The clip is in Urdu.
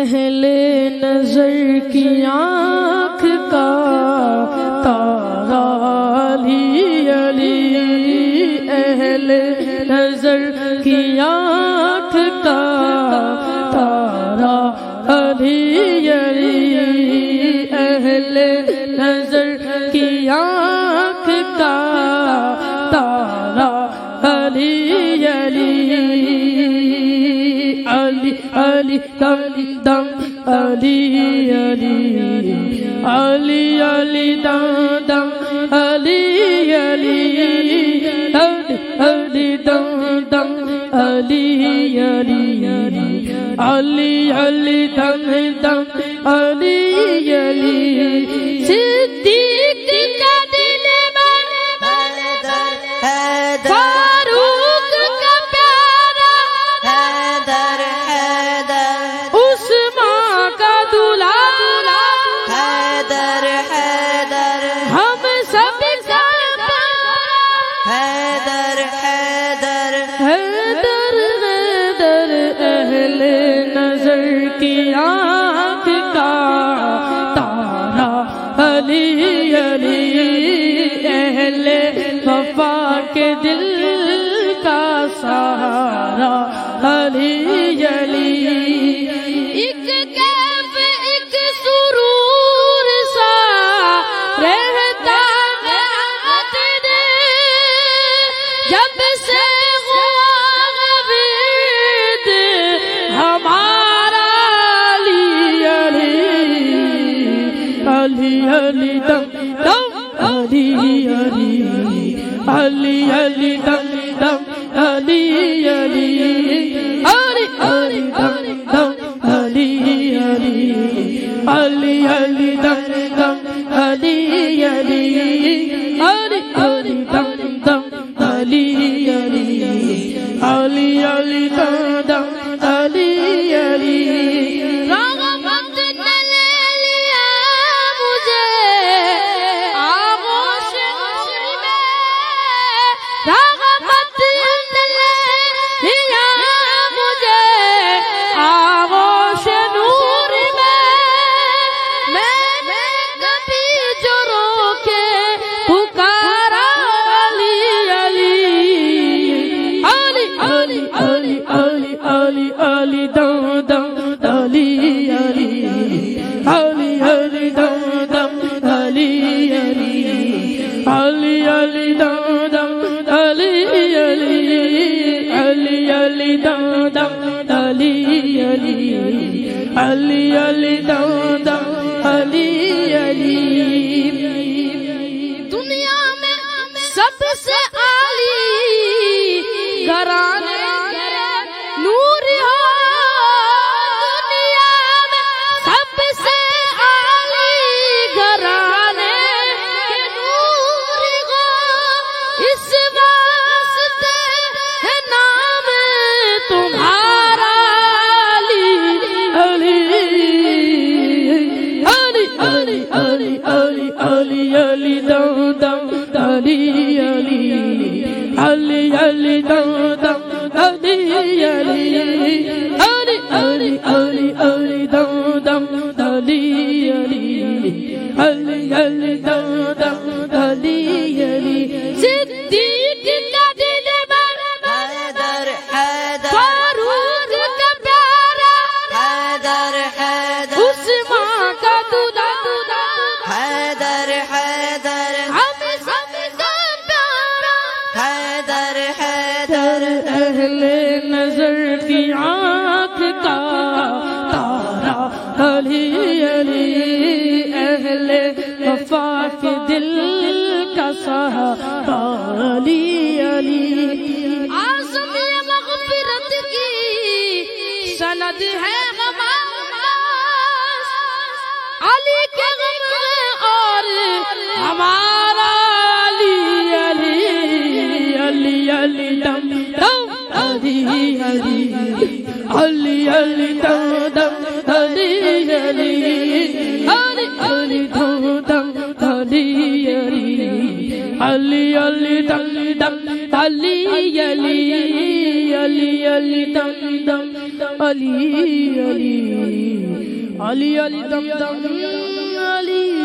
اہل نظر کی آنکھ کا تارا علی علی، اہل نظر کی آنکھ کا تارا علی علی، اہل نظر کی آنکھ کا تارا علی علی، علی علی دم دم علی علی، علی علی دم دم علی علی، علی دم دم علی علی، علی علی دم دم علی علی، صدیق کا دل فاروق کا پیارا حیدر حیدر، عثمان کا دلہا حیدر حیدر، ہم سب کا حیدر حیدر، حیدر حیدر، اہل نظر کی آنکھ کا تارا علی علی، اہل وفا کے دل کا سہارا علی علی، ایک کیف ایک سرور سا رہتا ہے جب سے ورد ہمارا علی علی، علی علی دم دم علی علی، علی علی دم دم علی علی، علی علی دم دم علی علی، علی علی دم دم علی علی، علی علی دم دم علی علی، علی علی دم دم علی علی، رغبت نے لے لیا مجھے آغوش نور میں، رغبت نے لے لیا مجھے آغوش نور میں کبھی جو رو کے پکارا علی علی، علی علی علی علی علی، علی دم دم علی علی، علی علی دم دم علی علی، علی علی دم دم علی علی، علی علی دم دم علی علی، علی علی دم دم علی علی، دنیا میں سب سے عالی گھرانے نور ہو، دنیا میں سب سے عالی گھرانے کے نور ہو، اس واسطے ہے نام تمہارا علی علی، علی علی علی علی، علی دم دم علی علی، علی علی دم دم علی علی، علی علی علی علی دم دم علی علی، علی علی دم دم علی علی، صدیق کا دل حیدر حیدر، فاروق کا پیارا حیدر حیدر، عثمان کا دلہا حیدر حیدر، ہم سب کا پیارا حیدر حیدر، اہل نظر کی آنکھ کا تارا علی علی، اہل وفا کے دل کا سہارا علی علی، اعظم مغفرت کی سند ہے علی کے غم اور ہمارا علی علی، علی علی دم دم علی علی، علی علی دم دم علی علی، علی علی دم دم علی علی، علی علی دم دم علی علی، علی علی دم دم علی علی، علی علی دم دم علی